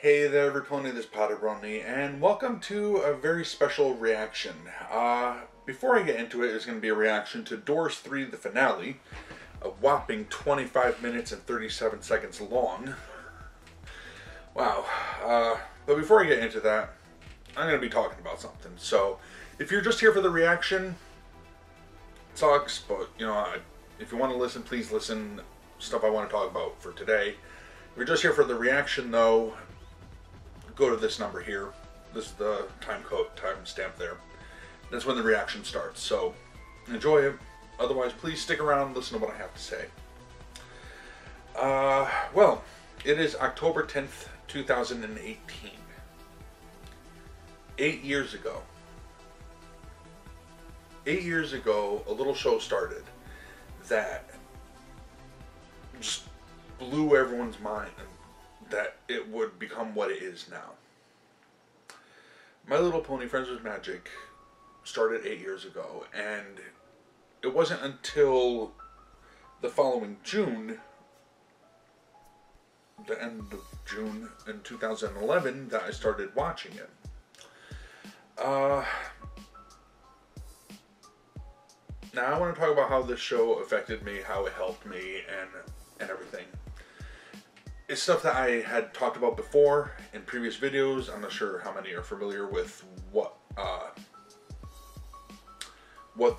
Hey there, Tony, this Potterbrony, and welcome to a very special reaction. Before I get into it, it's going to be a reaction to Doors 3, the finale, a whopping 25 minutes and 37 seconds long. Wow. But before I get into that, I'm going to be talking about something. So, if you're just here for the reaction, it sucks, but, if you want to listen, please listen. Stuff I want to talk about for today. If you're just here for the reaction, though, go to this number here. This is the time stamp there. That's when the reaction starts. So enjoy it. Otherwise, please stick around and listen to what I have to say. Well, it is October 10th, 2018. 8 years ago. 8 years ago, a little show started that just blew everyone's mind that it would become what it is now. My Little Pony Friends with Magic started 8 years ago, and it wasn't until the following June, the end of June in 2011, that I started watching it. Now I want to talk about how this show affected me, how it helped me, and everything. It's stuff that I had talked about before in previous videos. I'm not sure how many are familiar with what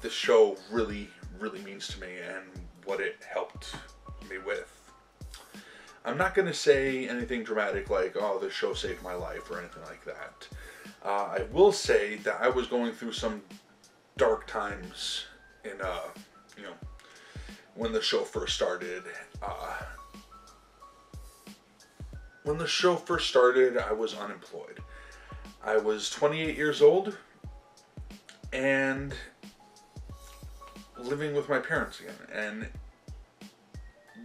this show really means to me and what it helped me with. I'm not going to say anything dramatic like, oh, this show saved my life or anything like that. I will say that I was going through some dark times in, when the show first started. When the show first started, I was unemployed. I was 28 years old and living with my parents again and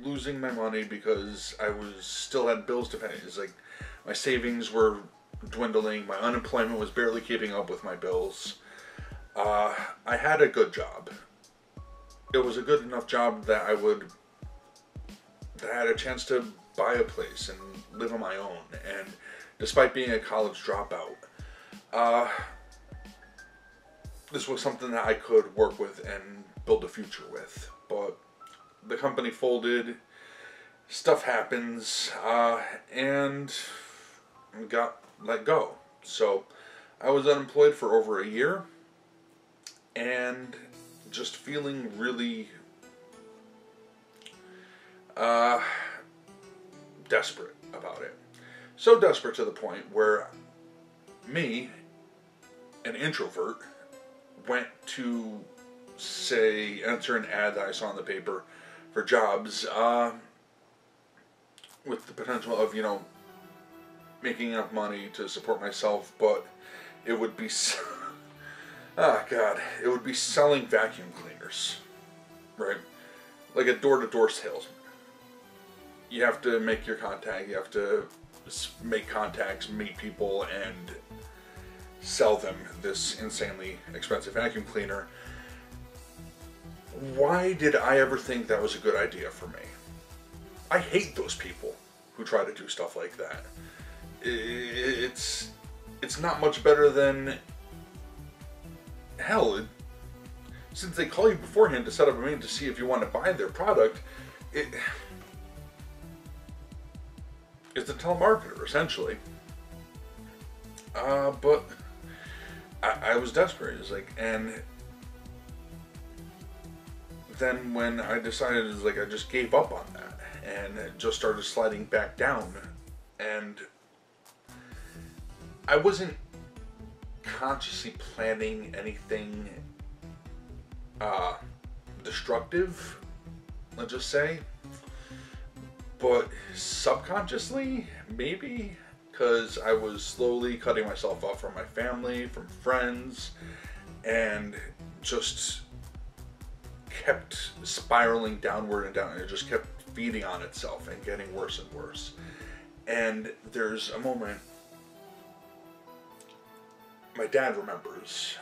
losing my money because I still had bills to pay. It's like my savings were dwindling, my unemployment was barely keeping up with my bills. I had a good job. It was a good enough job that I had a chance to buy a place and live on my own, and despite being a college dropout, this was something that I could work with and build a future with. But the company folded, stuff happens, and got let go. So I was unemployed for over a year and just feeling really desperate about it. So desperate to the point where me, an introvert, went to, say, enter an ad that I saw in the paper for jobs, with the potential of, making enough money to support myself, but it would be, it would be selling vacuum cleaners, right? Like a door-to-door salesman. You have to make your contact, you have to make contacts, meet people, and sell them this insanely expensive vacuum cleaner. Why did I ever think that was a good idea for me? I hate those people who try to do stuff like that. It's not much better than, hell, since they call you beforehand to set up a meeting to see if you want to buy their product, it's a telemarketer, essentially. But I was desperate. It's like, and then when I decided, it's like I just gave up on that and just started sliding back down. And I wasn't consciously planning anything destructive, let's just say. But subconsciously, maybe, because I was slowly cutting myself off from my family, from friends, and just kept spiraling downward and down. And it just kept feeding on itself and getting worse and worse. And there's a moment, my dad remembers,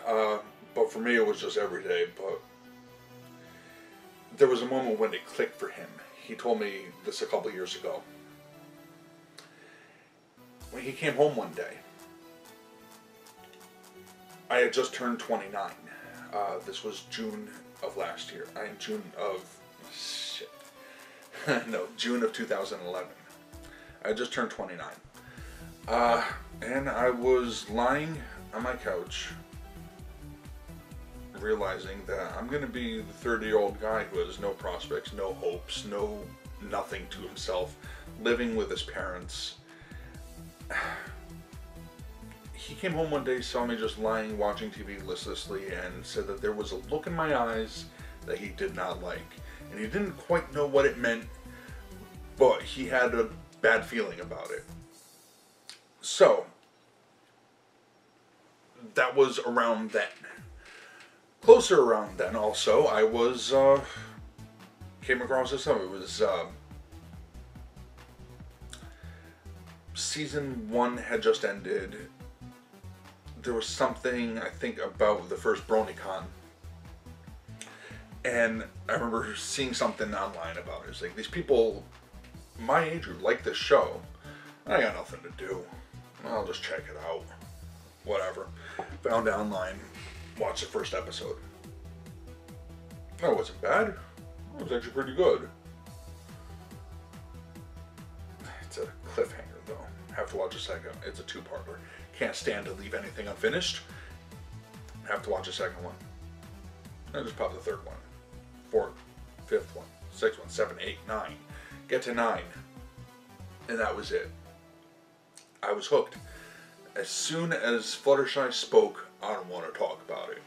but for me it was just every day, but there was a moment when it clicked for him. He told me this a couple years ago. when he came home one day, I had just turned 29. This was June of last year. June of 2011. I had just turned 29. And I was lying on my couch, realizing that I'm going to be the 30-year-old guy who has no prospects, no hopes, nothing to himself, living with his parents. He came home one day, saw me just lying, watching TV listlessly, and said that there was a look in my eyes that he did not like. And he didn't quite know what it meant, but he had a bad feeling about it. So, that was around then. Closer around then also, I was, came across this stuff. It was, season 1 had just ended. There was something, I think, about the first BronyCon. And I remember seeing something online about it. It's like, these people my age who like this show, I got nothing to do. I'll just check it out. Whatever. Found it online. Watched the first episode. That wasn't bad. It was actually pretty good. It's a cliffhanger, though. Have to watch a second. It's a two-parter. Can't stand to leave anything unfinished. Have to watch a second one. I just popped the third one. Fourth, fifth one, sixth one, 7, 8, 9. Get to 9. And that was it. I was hooked. As soon as Fluttershy spoke, I don't want to talk about it.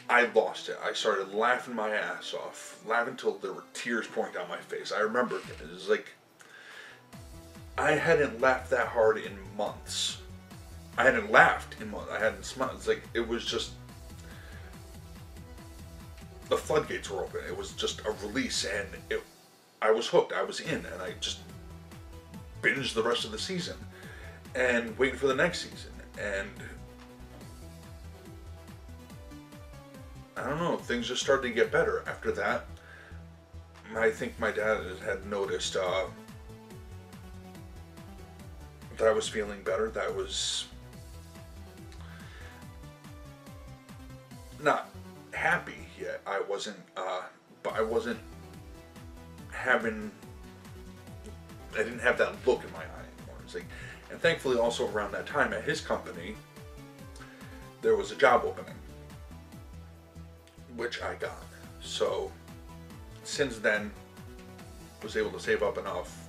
I lost it. I started laughing my ass off. Laughing until there were tears pouring down my face. I remember it was like, I hadn't laughed that hard in months. I hadn't laughed in months. I hadn't smiled. It's like, it was just, the floodgates were open. It was just a release, and I was hooked. I was in, and I just binged the rest of the season and waiting for the next season. And I don't know, things just started to get better after that. I think my dad had noticed that I was feeling better, that I was not happy yet. I wasn't, but I wasn't having, I didn't have that look in my eye anymore. It's like, and thankfully also around that time at his company, there was a job opening, which I got. So since then, was able to save up enough,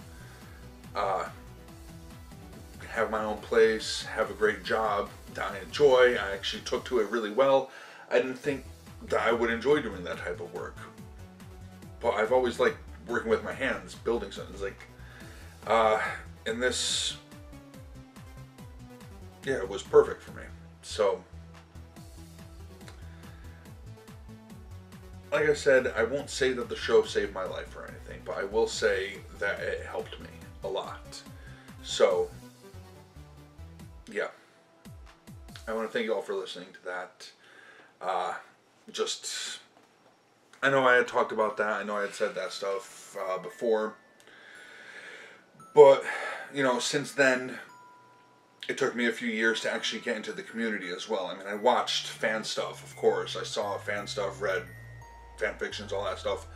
have my own place, have a great job that I enjoy. I actually took to it really well. I didn't think that I would enjoy doing that type of work, but I've always liked working with my hands, building something. It's like, and this, yeah, it was perfect for me. So, like I said, I won't say that the show saved my life or anything, but I will say that it helped me a lot. So, yeah. I want to thank you all for listening to that. I know I had talked about that. I know I had said that stuff before. But, you know, since then, it took me a few years to actually get into the community as well. I mean, I watched fan stuff, of course. I saw fan stuff, read fan fictions, all that stuff.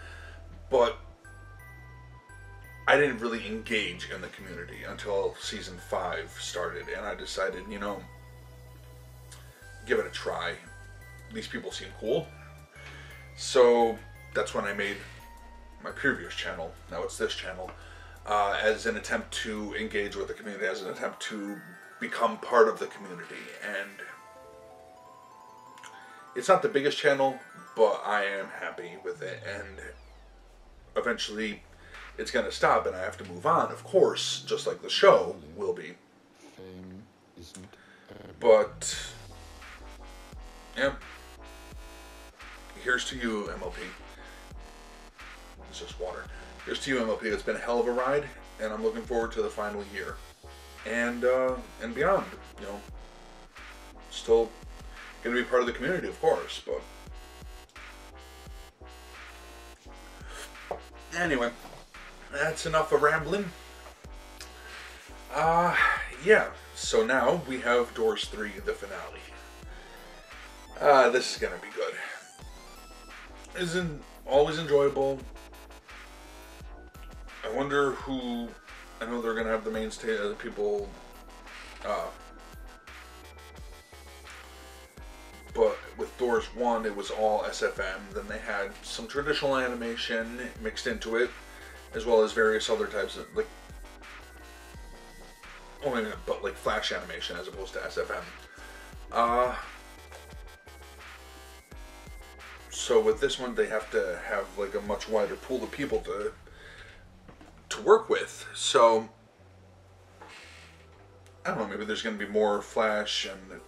But I didn't really engage in the community until season 5 started. And I decided, you know, give it a try. These people seem cool. So that's when I made my previous channel, now it's this channel, as an attempt to engage with the community, as an attempt to become part of the community. And it's not the biggest channel, but I am happy with it. And eventually it's going to stop and I have to move on, of course, just like the show will be. But yeah, here's to you, MLP. It's just water. Here's to you, MLP. It's been a hell of a ride, and I'm looking forward to the final year and beyond. You know, still gonna be part of the community, of course, but anyway, that's enough of rambling. Yeah. So now we have Doors 3, the finale. This is gonna be good. Isn't always enjoyable. I wonder who. I know they're gonna have the mainstay the people. But with Doors 1, it was all SFM. Then they had some traditional animation mixed into it, as well as various other types of like flash animation as opposed to SFM. So with this one, they have to have like a much wider pool of people to work with. So I don't know. Maybe there's going to be more flash and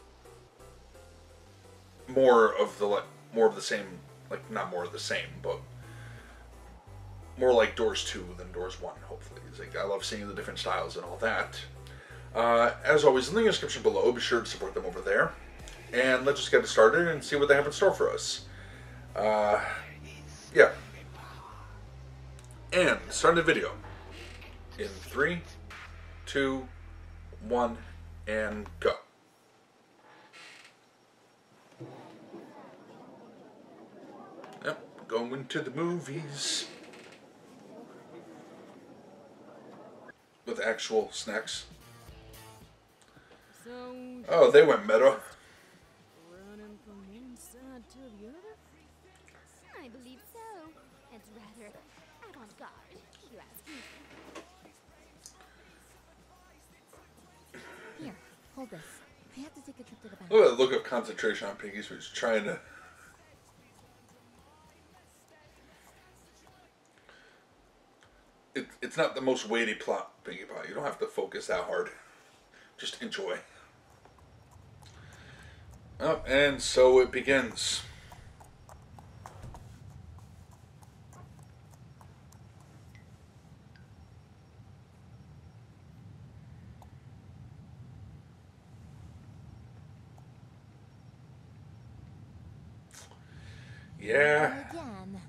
more of the same. Like not more of the same, but more like Doors 2 than Doors 1. Hopefully, it's like I love seeing the different styles and all that. As always, link in the description below. Be sure to support them over there. And let's just get it started and see what they have in store for us. Yeah. And start the video. In 3, 2, 1, and go. Yep, going to the movies. With actual snacks. Oh, they went meta. Running from one side to the other? I believe so. It's rather avant-garde, if you ask me. Here, hold this. I have to take a trip to the bank. Look at that look of concentration on Piggy's, who's trying to. It's not the most weighty plot, Piggy Pie. You don't have to focus that hard. Just enjoy. Oh, and so it begins. Yeah. Again.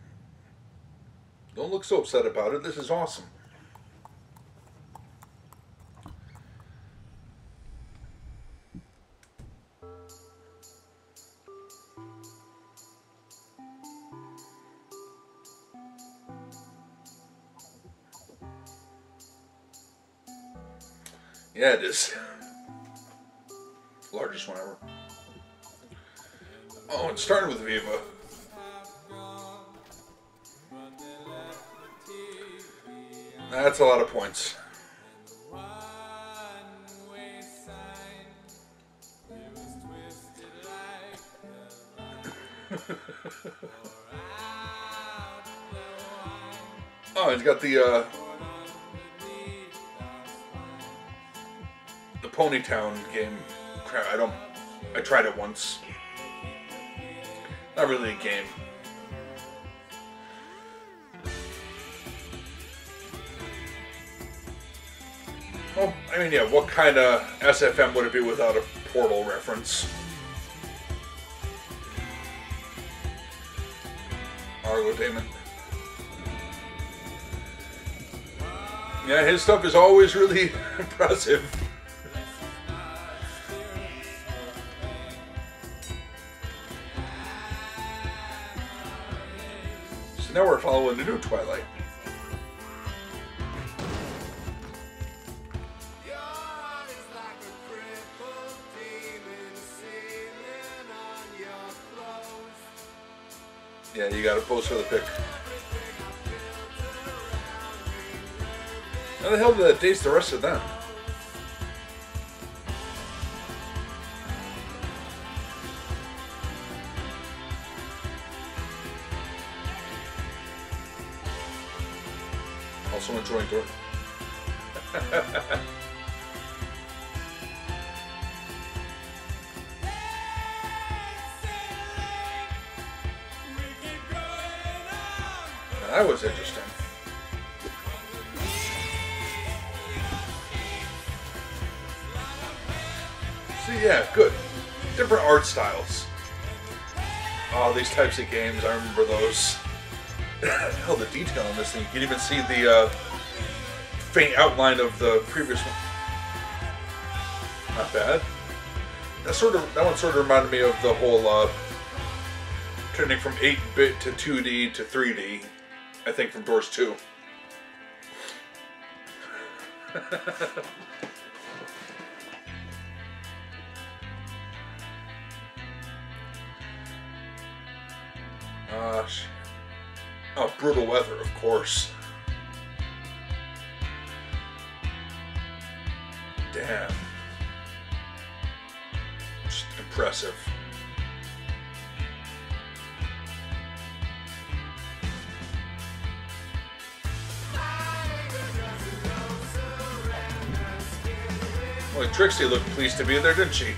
Don't look so upset about it. This is awesome. Yeah, it is. Largest one ever. Oh, it started with Viva. That's a lot of points. Oh, he's got the Ponytown game. Crap, I tried it once. Not really a game. Well, I mean, yeah, what kind of SFM would it be without a Portal reference? Arlo Damon. Yeah, his stuff is always really impressive. So now we're following the new Twilight. Yeah, you gotta pose for the pic. How the hell did that dates the rest of them? Also enjoying Dorothy. That was interesting. See, yeah, good. Different art styles. Oh, these types of games, I remember those. Hell, the detail on this thing. You can even see the faint outline of the previous one. Not bad. That one sort of reminded me of the whole turning from 8-bit to 2D to 3D. I think from Doors 2. Oh, brutal weather, of course. Damn. Just impressive. Well, Trixie looked pleased to be there, didn't she?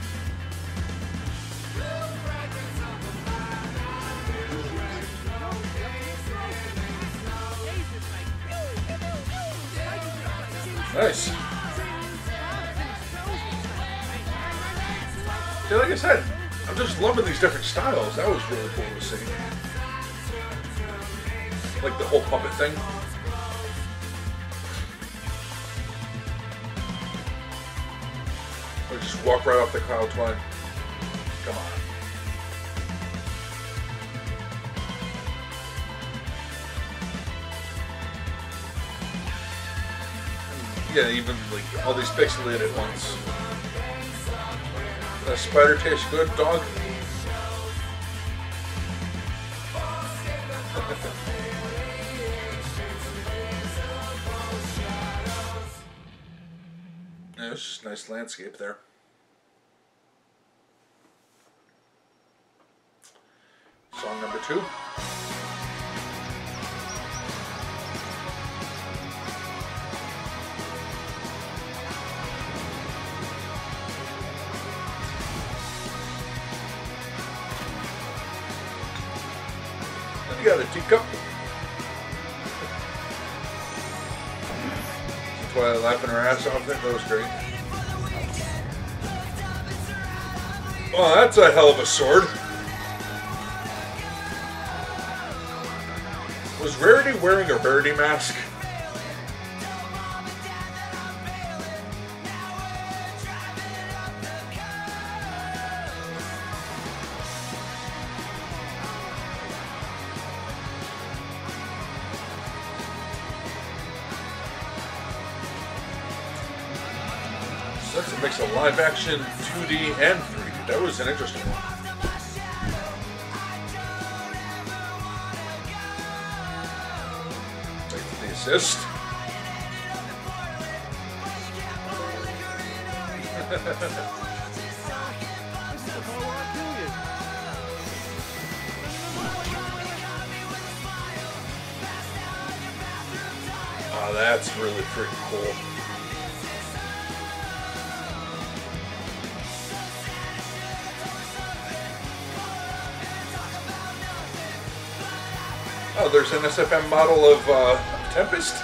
Nice. See, like I said, I'm just loving these different styles. That was really cool to see. Like the whole puppet thing. Or just walk right off the cloud twine. Come on. Yeah, even like all these pixelated ones. That spider tastes good, dog? Yeah, it's just a nice landscape there. Song number 2. You got a teacup. Twilight laughing her ass off there. That was great. Well, that's a hell of a sword. Was Rarity wearing a Rarity mask? So that's a mix of live action, 2D, and 3D. That was an interesting one. Assist. Oh, that's really freaking cool. Oh, there's an SFM model of Tempest?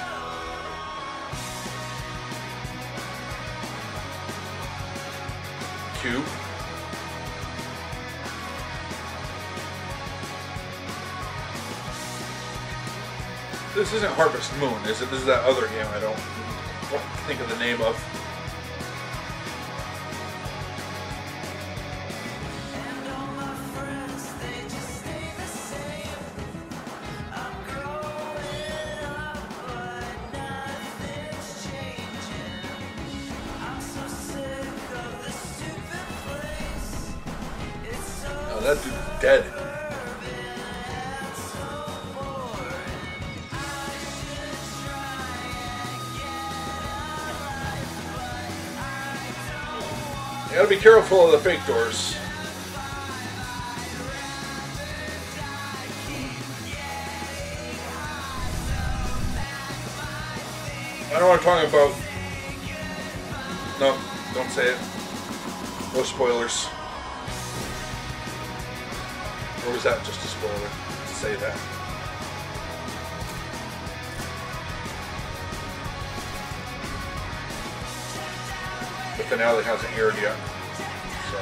Cube. This isn't Harvest Moon, is it? This is that other game I don't think of the name of. That dude's dead. You gotta be careful of the fake doors. I know what I'm talking about. No, don't say it. No spoilers. Or was that just a spoiler to say that? The finale hasn't aired yet, so.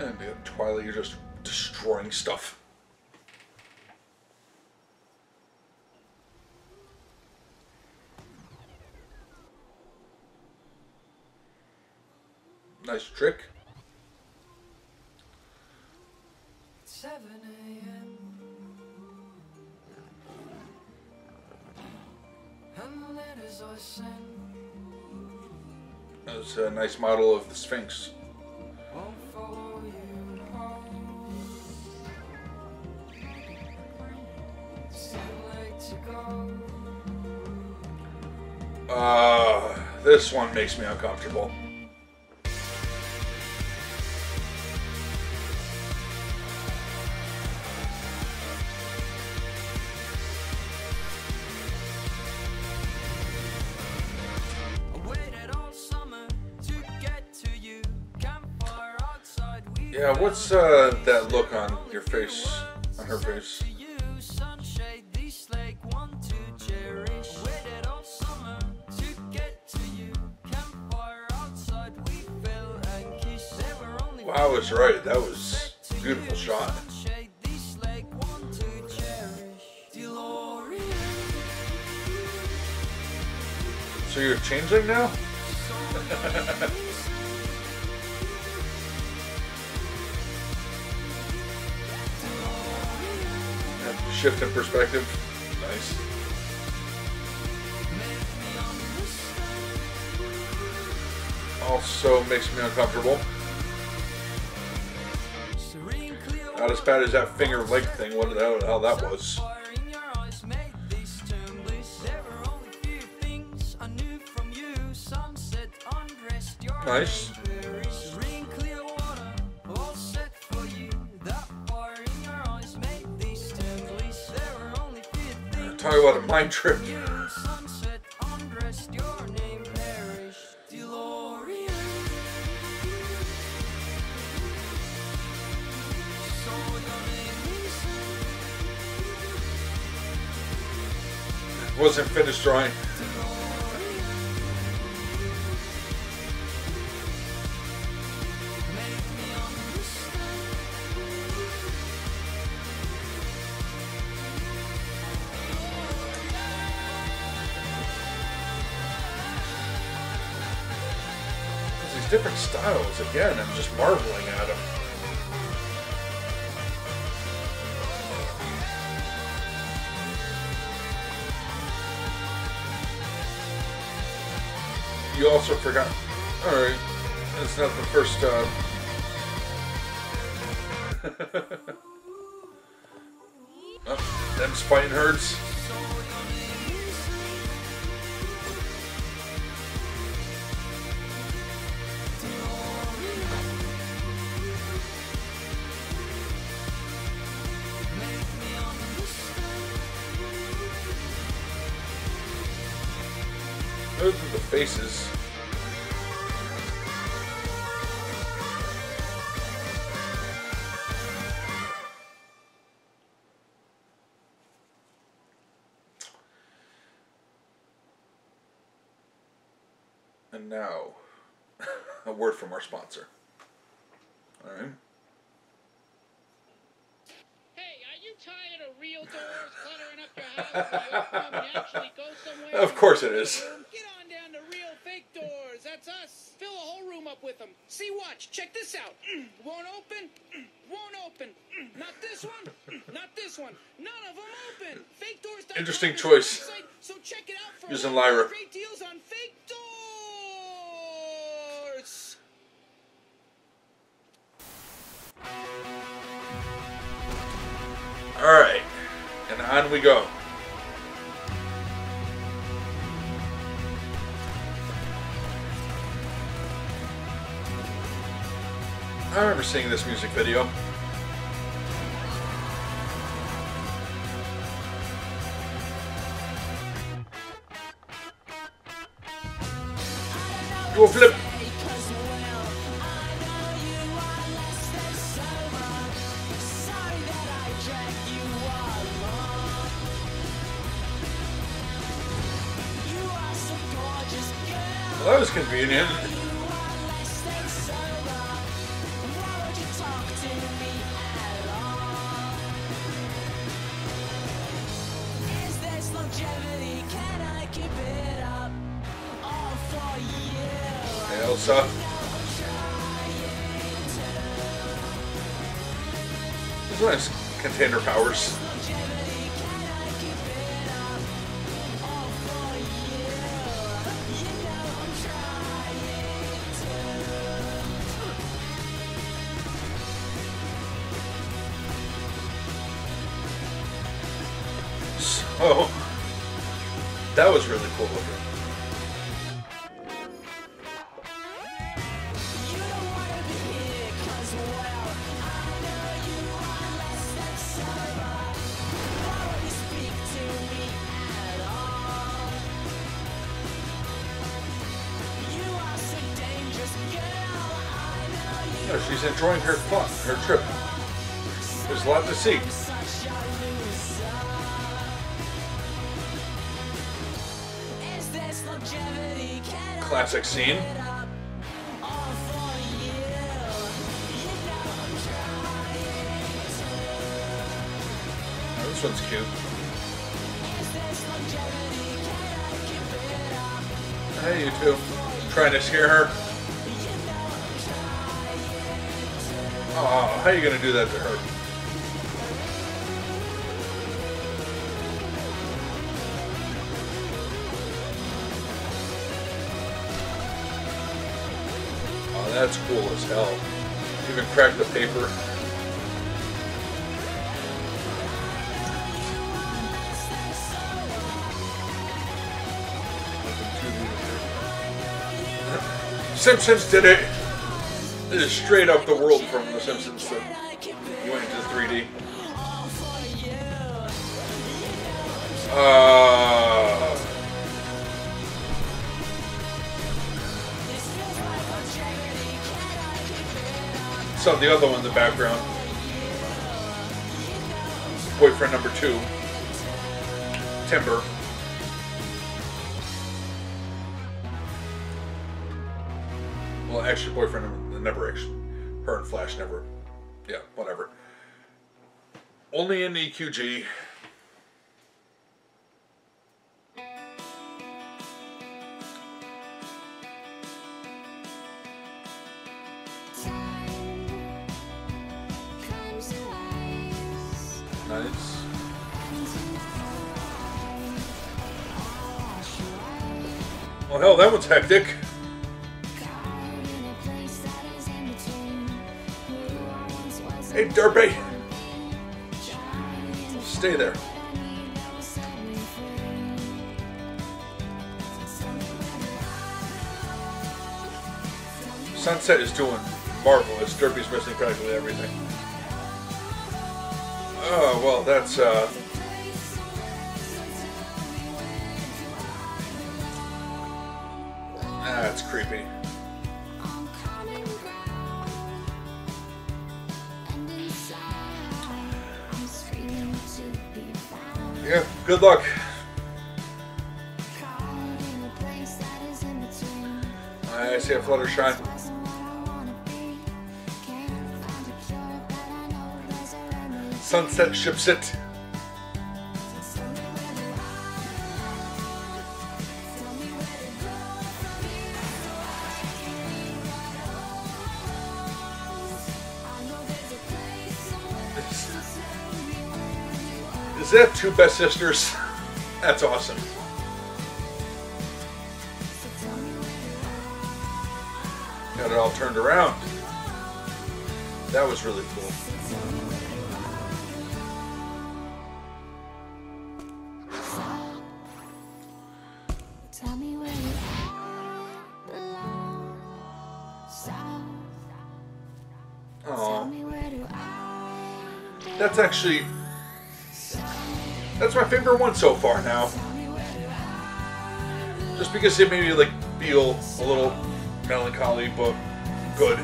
And Twilight, you're just destroying stuff. Nice trick. 7 a.m. and the letters I send That's a nice model of the Sphinx. won't follow you home. It's too late to go. This one makes me uncomfortable. Yeah, what's that look on your face, on her face? Wow, I was right. That was a beautiful shot. So you're a changeling now? Shift in perspective. Nice. Also makes me uncomfortable. Not as bad as that finger leg thing. What the hell that was. Nice. Talk about a mind trip. Wasn't finished drawing. These different styles, again, I'm just marveling at them. You also forgot. Alright, it's not the first oh, them fighting herds. Those are the faces. And now, a word from our sponsor. All right. Hey, are you tired of real doors cluttering up your house when you open them and actually go somewhere? Of course it is. Get on down to Real Fake Doors. That's us. Fill a whole room up with them. See, watch. Check this out. Won't open. Won't open. Not this one. Not this one. None of them open. Fake doors. Interesting choice. So check it out for Using Lyra. great deals on fake doors. All right, and on we go. I remember seeing this music video. Go flip. Well, that was convenient. Hey, Elsa. It's nice container powers. So, that was really cool looking. No, she's enjoying her fun, her trip. There's a lot to see. Classic scene. Oh, this one's cute. Hey, you two. Trying to scare her. Oh, how are you going to do that to her? Oh, that's cool as hell. Even cracked the paper. Simpsons did it. This is straight up the world from The Simpsons that you went into 3D. Saw the other one in the background. Boyfriend number 2. Timber. Well, actually, boyfriend never actually. Her and Flash never. Yeah, whatever. Only in EQG. Nice. Well, hell, that one's hectic. Hey, Derpy! Stay there. Sunset is doing marvelous. Derpy's missing practically everything. Oh, well, that's, that's creepy. Yeah, good luck. I see a Fluttershy. Sunset ships it. Is that 2 best sisters? That's awesome. Got it all turned around. That was really cool. That's actually, that's my favorite one so far now. Just because it made me like feel a little melancholy, but good.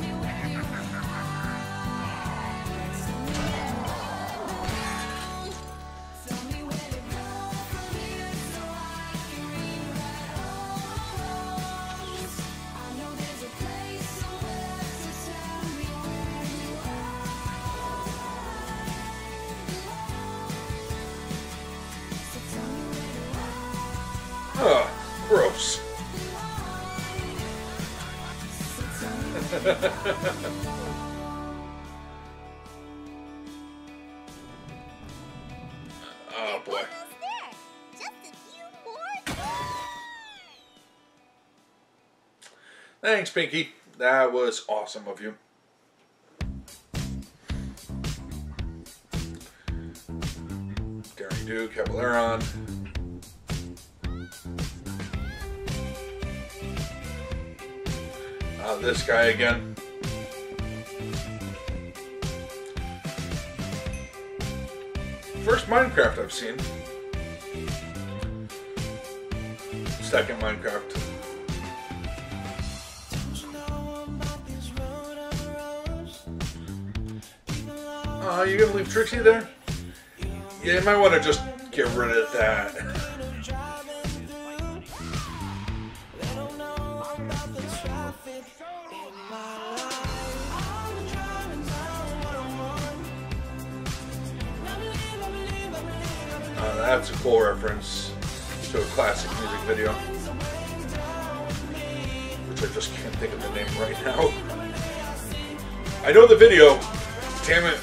Ugh, gross. boy. Almost there. Just a few more doors. Thanks, Pinky. That was awesome of you. Daring Do, Caballeron. This guy again. First Minecraft I've seen. Second Minecraft. You gonna leave Trixie there? Yeah, you might want to just get rid of that. That's a cool reference to a classic music video, which I just can't think of the name right now. I know the video. Damn it.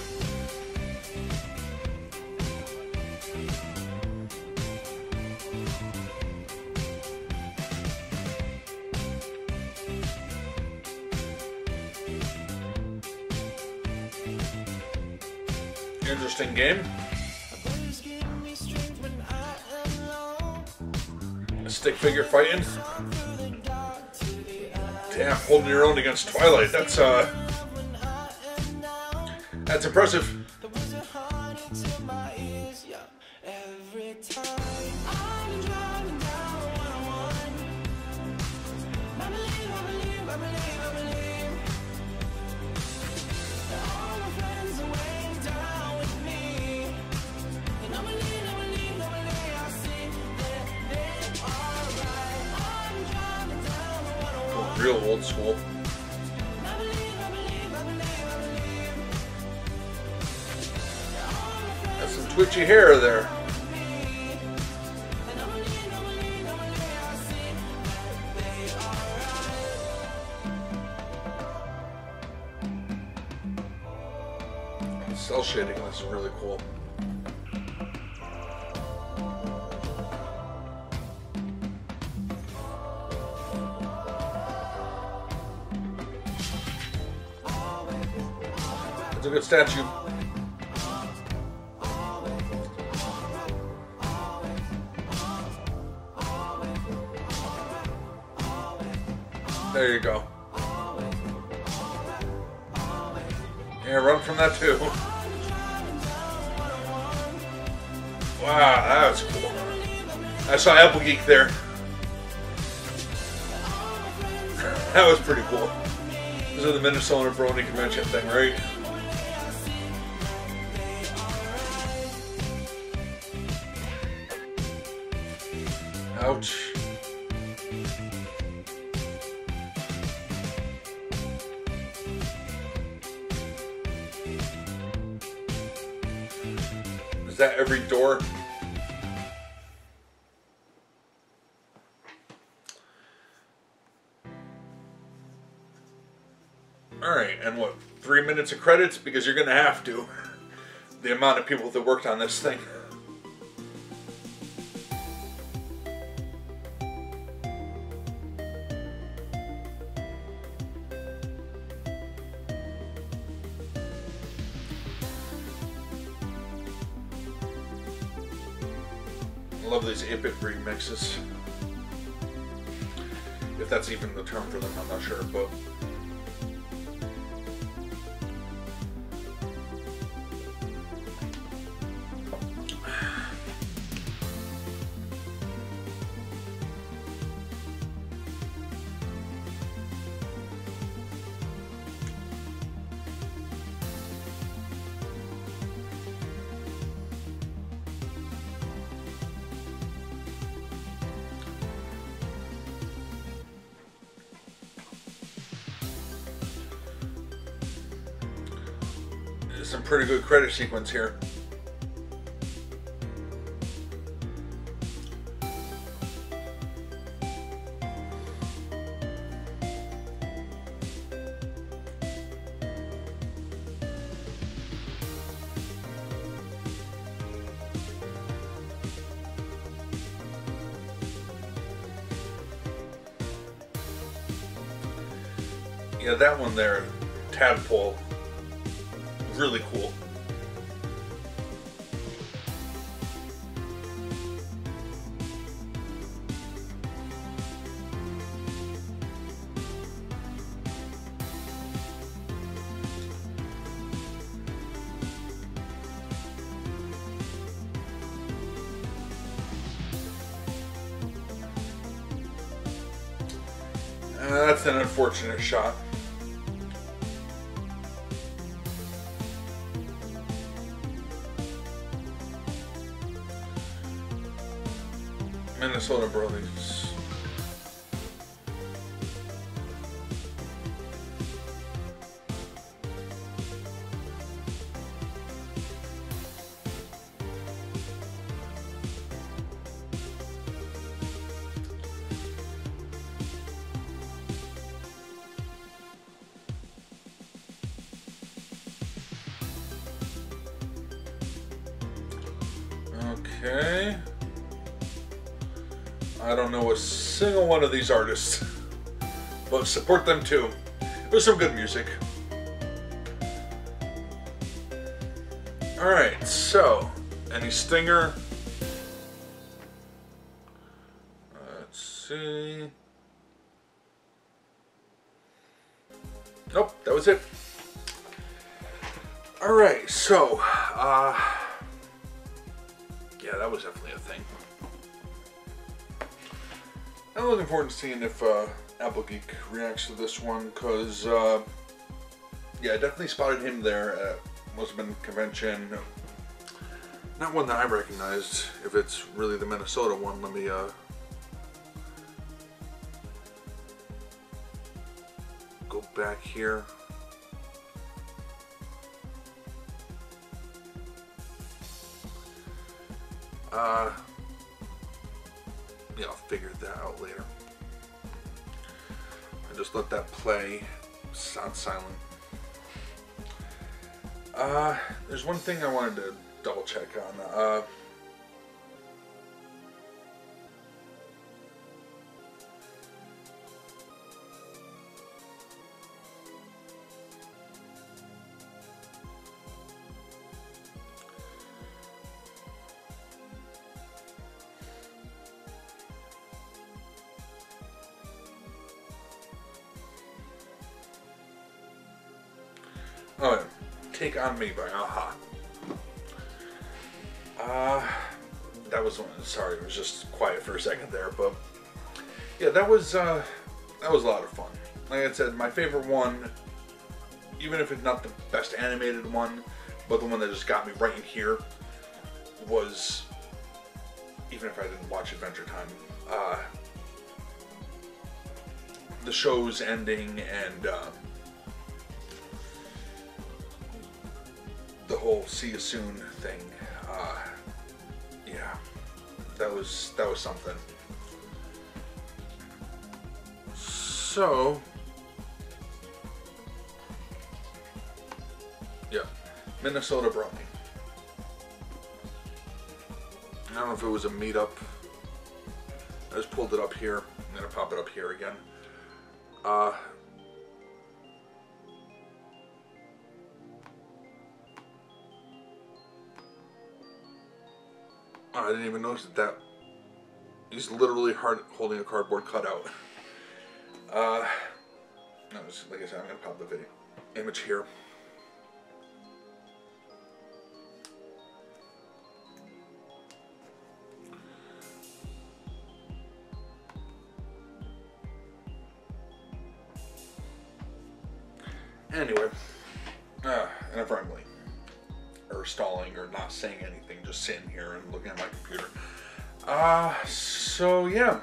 Interesting game. Stick figure fighting. Damn, holding your own against Twilight. That's impressive. Real old school. That's some twitchy hair there. Cell shading, this is really cool. It's a good statue. There you go. Yeah, run from that too. Wow, that was cool. I saw Apple Geek there. That was pretty cool. This is the Minnesota Brony Convention thing, right? Ouch. Is that every door? Alright, and what? 3 minutes of credits? Because you're gonna have to. The amount of people that worked on this thing. I love these 8-bit remixes. If that's even the term for them, I'm not sure, but... some pretty good credit sequence here. Yeah, that one there, Tadpole, really cool. That's an unfortunate shot. Minnesota Brothers. Okay. I don't know a single one of these artists, but support them too. There's some good music. Alright, so, any stinger? Let's see. Nope, that was it. Alright, so, yeah, that was definitely a thing. I'm looking forward to seeing if Apple Geek reacts to this one, because, yeah, I definitely spotted him there at must have been convention. Not one that I recognized. If it's really the Minnesota one, let me, go back here. Yeah, I'll figure that out later. I just let that play on silent. There's one thing I wanted to double check on. Oh, Take On Me by Aha. That was one. Sorry, it was just quiet for a second there, but yeah, that was a lot of fun. Like I said, my favorite one, even if it's not the best animated one, but the one that just got me right in here, was, even if I didn't watch Adventure Time, the show's ending and the whole "see you soon" thing. Yeah, that was something. So, yeah, Minnesota brought me. I don't know if it was a meetup. I just pulled it up here. I'm gonna pop it up here again. I didn't even notice that he's literally holding a cardboard cutout. No, like I said, I'm gonna pop the video image here. Anyway, enough rambling, or stalling, or not saying anything, just sitting here and looking at my computer. So yeah,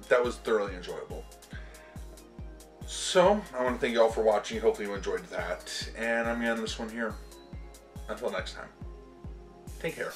that was thoroughly enjoyable. So, I want to thank you all for watching. Hopefully you enjoyed that, and I'm going to end this one here. Until next time, take care.